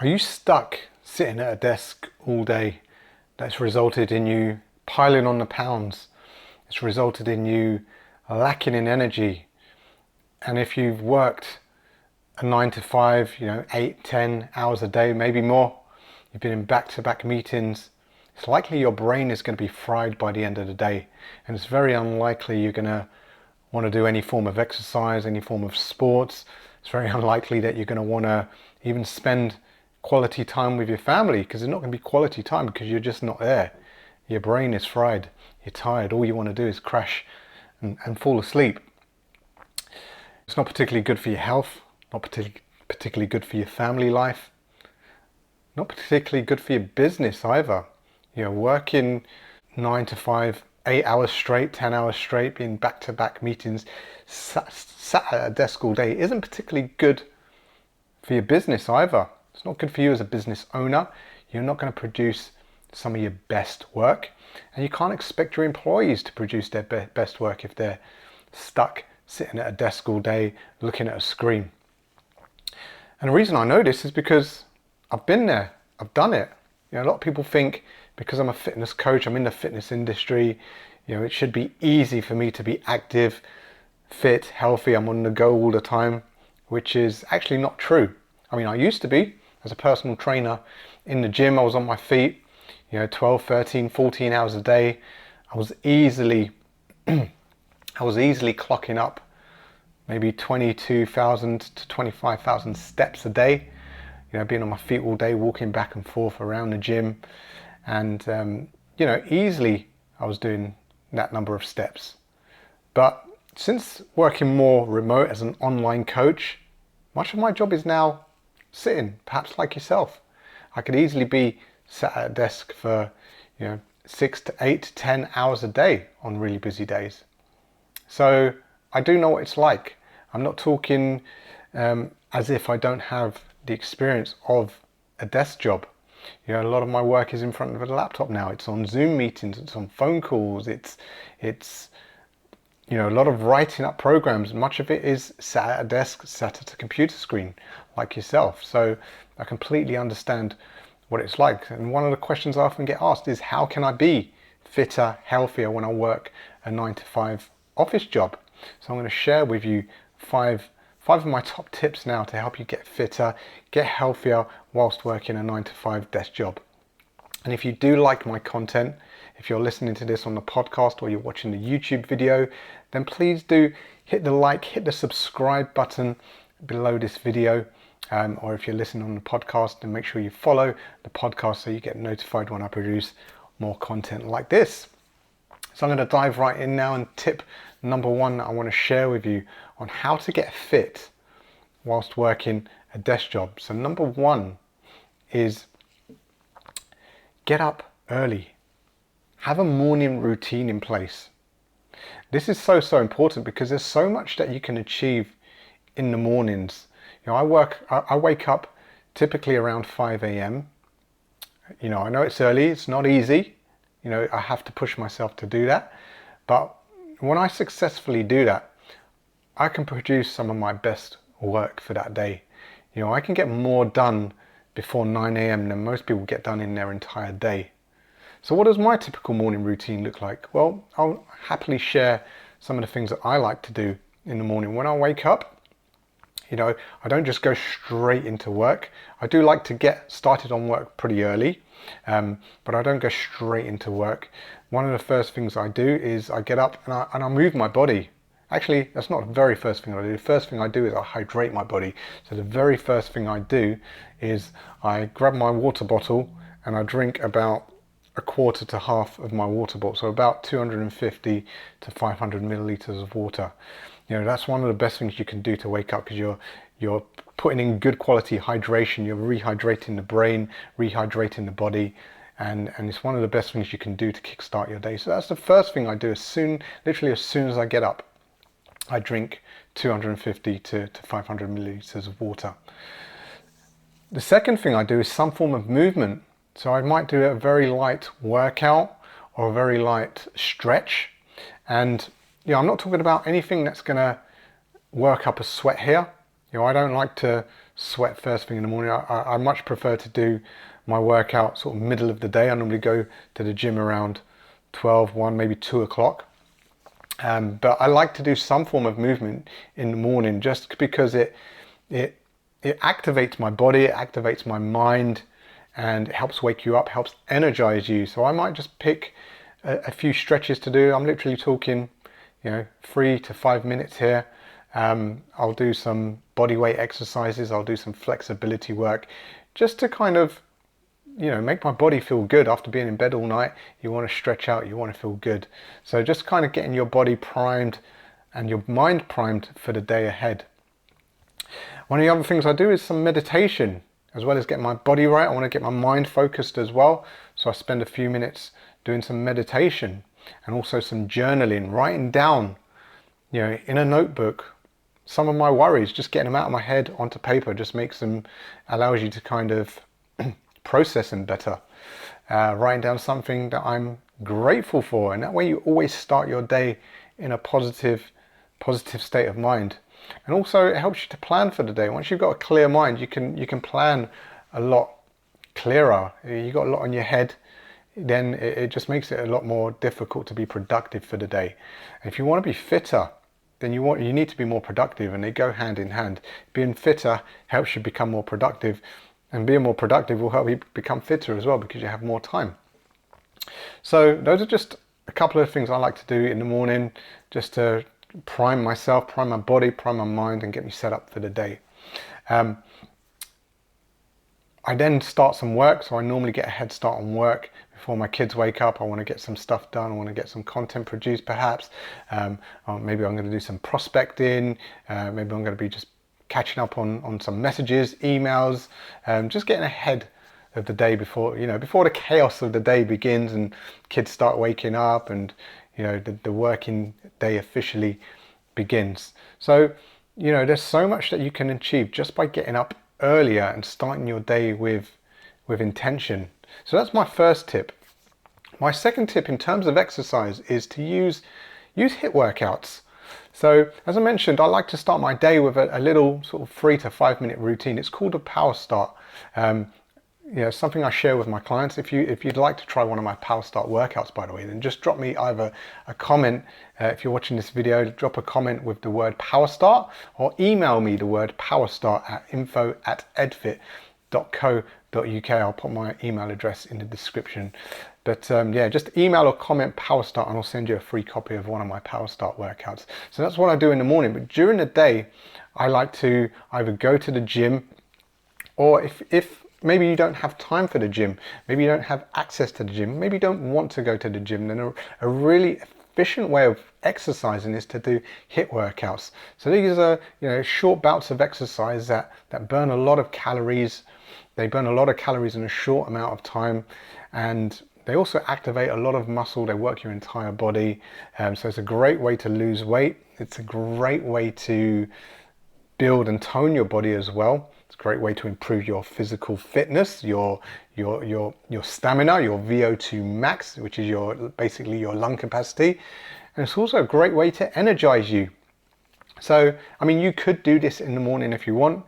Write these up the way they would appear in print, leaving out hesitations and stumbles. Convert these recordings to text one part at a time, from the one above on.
Are you stuck sitting at a desk all day? That's resulted in you piling on the pounds. It's resulted in you lacking in energy. And if you've worked a 9 to 5, 8, 10 hours a day, maybe more, you've been in back-to-back meetings, it's likely your brain is going to be fried by the end of the day. And it's very unlikely you're going to want to do any form of exercise, any form of sports. It's very unlikely that you're going to want to even spend quality time with your family, because it's not going to be quality time because you're just not there. Your brain is fried. You're tired. All you want to do is crash and fall asleep. It's not particularly good for your health, not particularly good for your family life, not particularly good for your business either. Working 9 to 5, 8 hours straight, 10 hours straight, being back-to-back meetings, sat at a desk all day isn't particularly good for your business either. It's not good for you as a business owner. You're not going to produce some of your best work, and you can't expect your employees to produce their best work if they're stuck sitting at a desk all day looking at a screen. And the reason I know this is because I've been there, I've done it. A lot of people think because I'm a fitness coach, I'm in the fitness industry, it should be easy for me to be active, fit, healthy, I'm on the go all the time, which is actually not true. I used to be. As a personal trainer in the gym, I was on my feet, 12, 13, 14 hours a day. I was easily clocking up maybe 22,000 to 25,000 steps a day, being on my feet all day, walking back and forth around the gym. And, easily I was doing that number of steps. But since working more remote as an online coach, much of my job is now sitting, perhaps like yourself. I could easily be sat at a desk for 6 to 8, 10 hours a day on really busy days. So I do know what it's like. I'm not talking as if I don't have the experience of a desk job. A lot of my work is in front of a laptop now. It's on Zoom meetings, it's on phone calls, it's a lot of writing up programs. Much of it is sat at a desk, sat at a computer screen like yourself. So I completely understand what it's like. And one of the questions I often get asked is, how can I be fitter, healthier when I work a 9 to 5 office job? So I'm going to share with you five of my top tips now to help you get fitter, get healthier whilst working a 9 to 5 desk job. And if you do like my content, if you're listening to this on the podcast or you're watching the YouTube video, then please do hit the like, hit the subscribe button below this video. Or if you're listening on the podcast, then make sure you follow the podcast so you get notified when I produce more content like this. So I'm going to dive right in now, and tip number 1 that I want to share with you on how to get fit whilst working a desk job. So number 1 is get up early. Have a morning routine in place. This is so important because there's so much that you can achieve in the mornings. I wake up typically around 5 a.m. I know it's early, it's not easy. I have to push myself to do that. But when I successfully do that, I can produce some of my best work for that day. I can get more done before 9 a.m. than most people get done in their entire day. So what does my typical morning routine look like? Well, I'll happily share some of the things that I like to do in the morning. When I wake up, I don't just go straight into work. I do like to get started on work pretty early, but I don't go straight into work. One of the first things I do is I get up and I move my body. Actually, that's not the very first thing I do. The first thing I do is I hydrate my body. So the very first thing I do is I grab my water bottle and I drink about a quarter to half of my water bottle. So about 250 to 500 milliliters of water. That's one of the best things you can do to wake up, because you're putting in good quality hydration. You're rehydrating the brain, rehydrating the body, and it's one of the best things you can do to kickstart your day. So that's the first thing I do. Literally as soon as I get up, I drink 250 to 500 milliliters of water. The second thing I do is some form of movement. So I might do a very light workout or a very light stretch. And I'm not talking about anything that's going to work up a sweat here. I don't like to sweat first thing in the morning. I much prefer to do my workout sort of middle of the day. I normally go to the gym around 12, 1, maybe 2 o'clock. But I like to do some form of movement in the morning just because it activates my body, it activates my mind, and it helps wake you up, helps energize you. So I might just pick a few stretches to do. I'm literally talking, 3 to 5 minutes here. I'll do some body weight exercises. I'll do some flexibility work just to kind of, make my body feel good. After being in bed all night, you want to stretch out, you want to feel good. So just kind of getting your body primed and your mind primed for the day ahead. One of the other things I do is some meditation. As well as getting my body right, I want to get my mind focused as well. So I spend a few minutes doing some meditation and also some journaling, writing down, in a notebook, some of my worries, just getting them out of my head onto paper just allows you to kind of process them better. Writing down something that I'm grateful for, and that way you always start your day in a positive state of mind. And also it helps you to plan for the day. Once you've got a clear mind, you can plan a lot clearer. You've got a lot on your head, then it just makes it a lot more difficult to be productive for the day. And if you want to be fitter, then you need to be more productive, and they go hand in hand. Being fitter helps you become more productive, and being more productive will help you become fitter as well because you have more time. So those are just a couple of things I like to do in the morning just to prime myself, prime my body, prime my mind, and get me set up for the day. I then start some work, so I normally get a head start on work before my kids wake up. I want to get some stuff done. I want to get some content produced perhaps. Or maybe I'm going to do some prospecting. Maybe I'm going to be just catching up on some messages, emails, just getting ahead of the day before the chaos of the day begins and kids start waking up and the working day officially begins. So there's so much that you can achieve just by getting up earlier and starting your day with intention. So that's my first tip. My second tip in terms of exercise is to use HIIT workouts. So as I mentioned, I like to start my day with a little sort of 3 to 5 minute routine. It's called a power start. Something I share with my clients. If you'd like to try one of my power start workouts, by the way, then just drop me either a comment. If you're watching this video, drop a comment with the word power start, or email me the word power start at info@edfit.co.uk. I'll put my email address in the description. But just email or comment power start and I'll send you a free copy of one of my power start workouts. So that's what I do in the morning. But during the day, I like to either go to the gym, or if maybe you don't have time for the gym, maybe you don't have access to the gym, maybe you don't want to go to the gym, then a really efficient way of exercising is to do HIIT workouts. So these are short bouts of exercise that burn a lot of calories. They burn a lot of calories in a short amount of time, and they also activate a lot of muscle. They work your entire body. So it's a great way to lose weight. It's a great way to build and tone your body as well. It's a great way to improve your physical fitness, your stamina, your VO2 max, which is basically your lung capacity. And it's also a great way to energize you. So, you could do this in the morning if you want.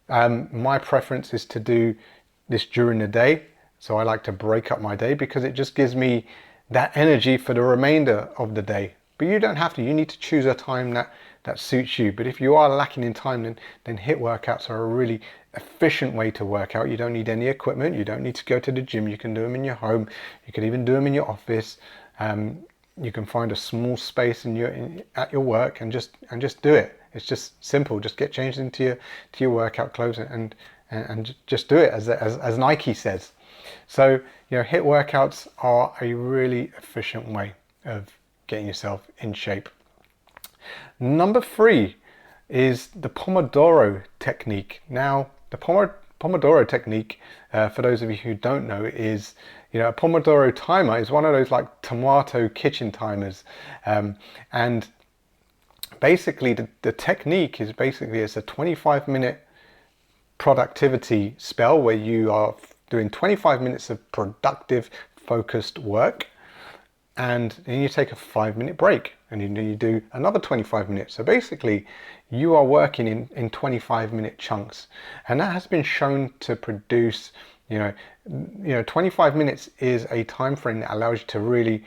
My preference is to do this during the day. So I like to break up my day because it just gives me that energy for the remainder of the day. But you don't have to. You need to choose a time that suits you. But if you are lacking in time, then HIIT workouts are a really efficient way to work out. You don't need any equipment. You don't need to go to the gym. You can do them in your home. You can even do them in your office. You can find a small space at your work and just do it. It's just simple. Just get changed into your workout clothes and just do it as Nike says. So HIIT workouts are a really efficient way of getting yourself in shape. Number 3 is the Pomodoro technique. Now, the Pomodoro technique, for those of you who don't know, is a Pomodoro timer is one of those like tomato kitchen timers, and basically the technique is it's a 25-minute productivity spell where you are doing 25 minutes of productive, focused work. and then you take a 5-minute break, and you do another 25 minutes. So basically you are working in 25-minute chunks, and that has been shown to produce, 25 minutes is a time frame that allows you to really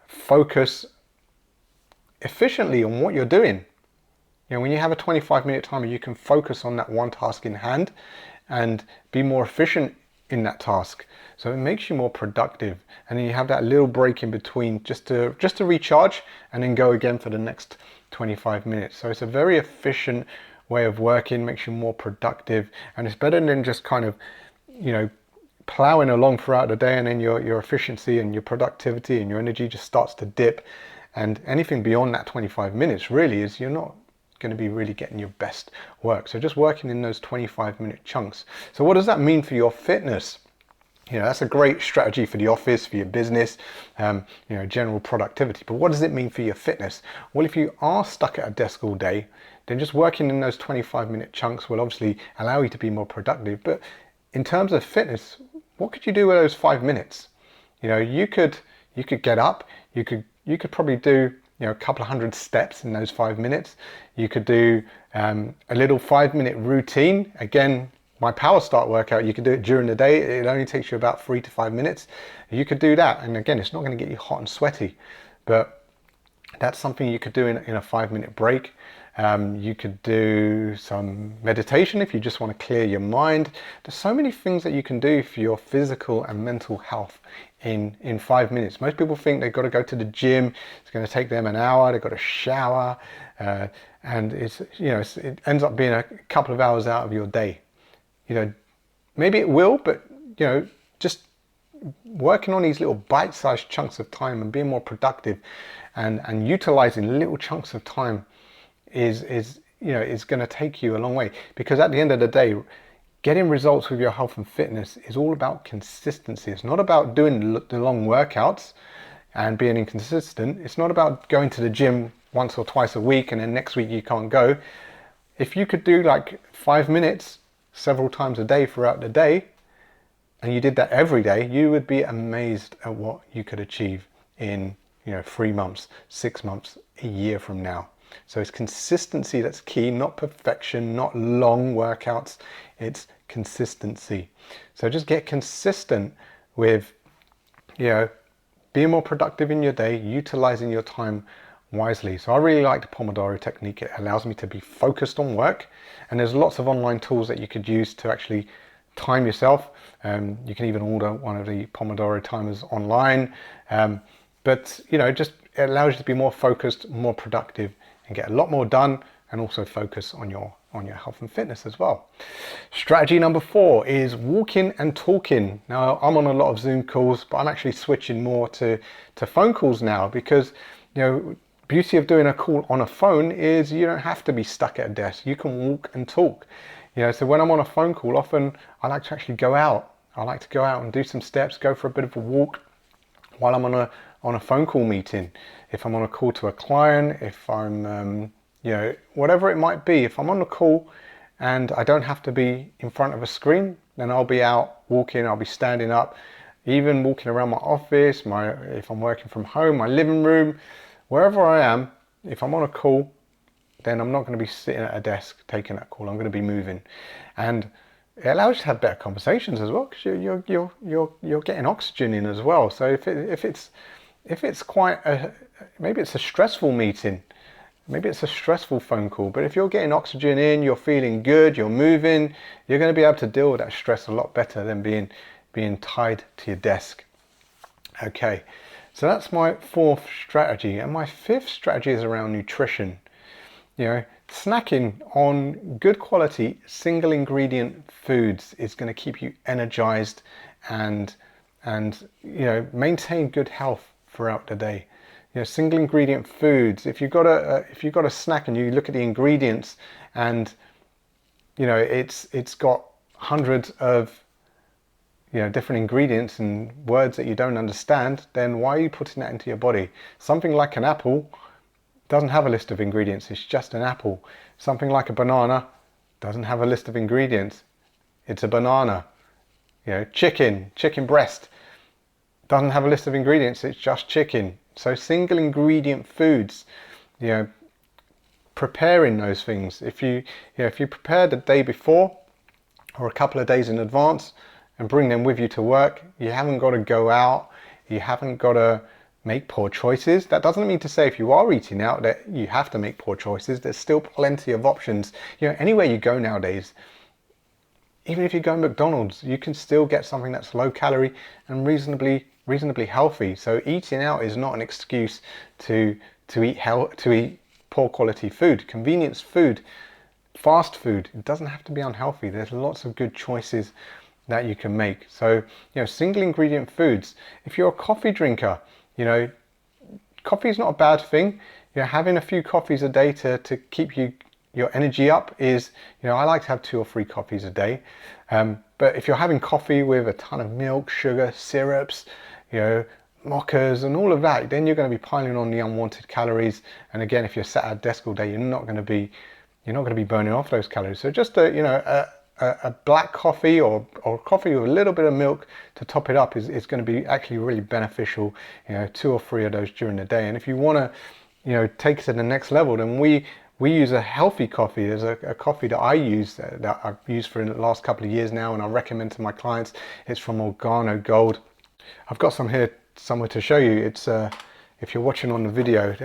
focus efficiently on what you're doing. When you have a 25-minute timer, you can focus on that one task in hand and be more efficient in that task. So it makes you more productive, and then you have that little break in between just to recharge and then go again for the next 25 minutes. So it's a very efficient way of working, makes you more productive, and it's better than just kind of, plowing along throughout the day, and then your efficiency and your productivity and your energy just starts to dip. And anything beyond that 25 minutes really is, you're not going to be really getting your best work. So just working in those 25-minute chunks. So what does that mean for your fitness? That's a great strategy for the office, for your business, general productivity. But what does it mean for your fitness? Well, if you are stuck at a desk all day, then just working in those 25-minute chunks will obviously allow you to be more productive. But in terms of fitness, what could you do with those 5 minutes? You could get up, you could probably do a couple of hundred steps in those 5 minutes. You could do a little 5-minute routine. Again, my power start workout, you can do it during the day. It only takes you about 3 to 5 minutes. You could do that, and again, it's not going to get you hot and sweaty, but that's something you could do in a 5-minute break. You could do some meditation if you just want to clear your mind. There's so many things that you can do for your physical and mental health in 5 minutes. Most people think they've got to go to the gym. It's going to take them an hour. They've got to shower, and it ends up being a couple of hours out of your day. Maybe it will, but just working on these little bite-sized chunks of time and being more productive and utilizing little chunks of time is going to take you a long way. Because at the end of the day, getting results with your health and fitness is all about consistency. It's not about doing the long workouts and being inconsistent. It's not about going to the gym once or twice a week and then next week you can't go. If you could do like 5 minutes several times a day throughout the day, and you did that every day, you would be amazed at what you could achieve in 3 months, 6 months, a year from now. So it's consistency that's key, not perfection, not long workouts. It's consistency. So just get consistent with being more productive in your day, utilizing your time wisely. So I really like the Pomodoro technique. It allows me to be focused on work, and there's lots of online tools that you could use to actually time yourself. You can even order one of the Pomodoro timers online, but just it allows you to be more focused, more productive, and get a lot more done, and also focus on your health and fitness as well. Strategy number 4 is walking and talking. Now, I'm on a lot of Zoom calls, but I'm actually switching more to phone calls now, because beauty of doing a call on a phone is you don't have to be stuck at a desk. You can walk and talk. So when I'm on a phone call, often I like to actually go out. I like to go out and do some steps, go for a bit of a walk while I'm on a phone call meeting. If I'm on a call to a client, if I'm whatever it might be, if I'm on a call and I don't have to be in front of a screen, then I'll be out walking. I'll be standing up, even walking around my office, if I'm working from home, my living room, wherever I am. If I'm on a call, then I'm not going to be sitting at a desk taking that call. I'm going to be moving, and it allows you to have better conversations as well, because you're getting oxygen in as well. So if it's quite maybe it's a stressful meeting, maybe it's a stressful phone call, but if you're getting oxygen in, you're feeling good, you're moving, you're going to be able to deal with that stress a lot better than being tied to your desk. Okay, so that's my 4th strategy, and my 5th strategy is around nutrition. Snacking on good quality single ingredient foods is going to keep you energized and maintain good health throughout the day. Single ingredient foods. If you've got a snack and you look at the ingredients and it's got hundreds of different ingredients and words that you don't understand, then why are you putting that into your body? Something like an apple doesn't have a list of ingredients. It's just an apple. Something like a banana doesn't have a list of ingredients. It's a banana. Chicken breast doesn't have a list of ingredients. It's just chicken. So single ingredient foods, you know, preparing those things. If you prepare the day before or a couple of days in advance and bring them with you to work, you haven't got to go out, you haven't got to make poor choices. That doesn't mean to say if you are eating out that you have to make poor choices. There's still plenty of options. Anywhere you go nowadays, even if you go to McDonald's, you can still get something that's low calorie and reasonably healthy. So eating out is not an excuse to eat poor quality food. Convenience food, fast food, it doesn't have to be unhealthy. There's lots of good choices that you can make. So, single ingredient foods. If you're a coffee drinker, coffee is not a bad thing. Having a few coffees a day to keep your energy up is, I like to have 2 or 3 coffees a day. But if you're having coffee with a ton of milk, sugar, syrups, mochas and all of that, then you're going to be piling on the unwanted calories. And again, if you're sat at a desk all day, you're not going to be burning off those calories. So just a black coffee or coffee with a little bit of milk to top it up is going to be actually really beneficial. 2 or 3 of those during the day. And if you want to take it to the next level, then we use a healthy coffee. There's a coffee that I use that I've used for the last couple of years now, and I recommend to my clients. It's from Organo Gold. I've got some here somewhere to show you. It's if you're watching on the video,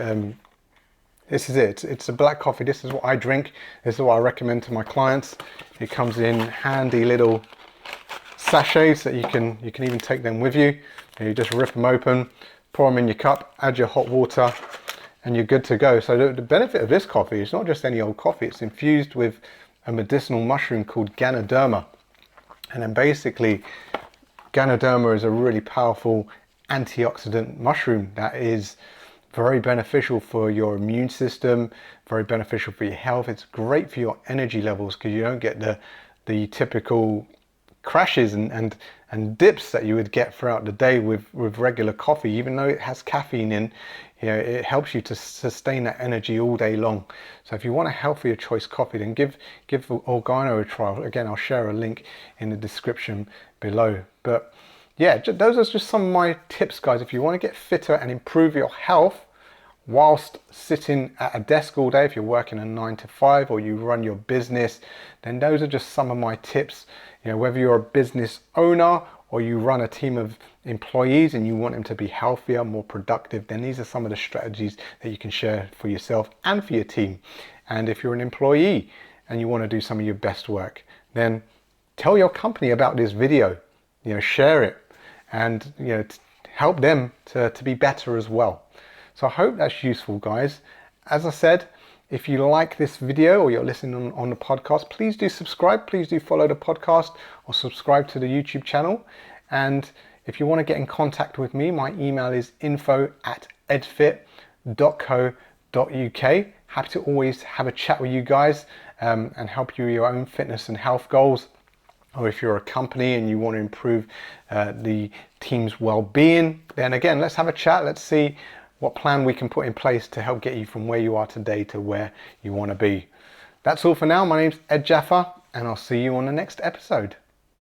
this is it. It's a black coffee. This is what I drink. This is what I recommend to my clients. It comes in handy little sachets that you can even take them with you. You just rip them open, pour them in your cup, add your hot water, and you're good to go. So the benefit of this coffee is not just any old coffee. It's infused with a medicinal mushroom called Ganoderma. And then basically, Ganoderma is a really powerful antioxidant mushroom that is very beneficial for your immune system, very beneficial for your health. It's great for your energy levels because you don't get the typical crashes and dips that you would get throughout the day with regular coffee. Even though it has caffeine in, it helps you to sustain that energy all day long. So if you want a healthier choice coffee, then give Organo a try. Again, I'll share a link in the description below. But yeah, those are just some of my tips, guys. If you want to get fitter and improve your health whilst sitting at a desk all day, if you're working a 9 to 5 or you run your business, then those are just some of my tips. Whether you're a business owner or you run a team of employees and you want them to be healthier, more productive, then these are some of the strategies that you can share for yourself and for your team. And if you're an employee and you want to do some of your best work, then tell your company about this video, share it, and help them to be better as well. So I hope that's useful, guys. As I said, if you like this video or you're listening on the podcast, please do subscribe. Please do follow the podcast or subscribe to the YouTube channel. And if you want to get in contact with me, my email is info@edfit.co.uk. Happy to always have a chat with you guys and help you with your own fitness and health goals. Or if you're a company and you want to improve the team's well-being, then again, let's have a chat. Let's see what plan we can put in place to help get you from where you are today to where you want to be. That's all for now. My name's Ed Jaffa, and I'll see you on the next episode.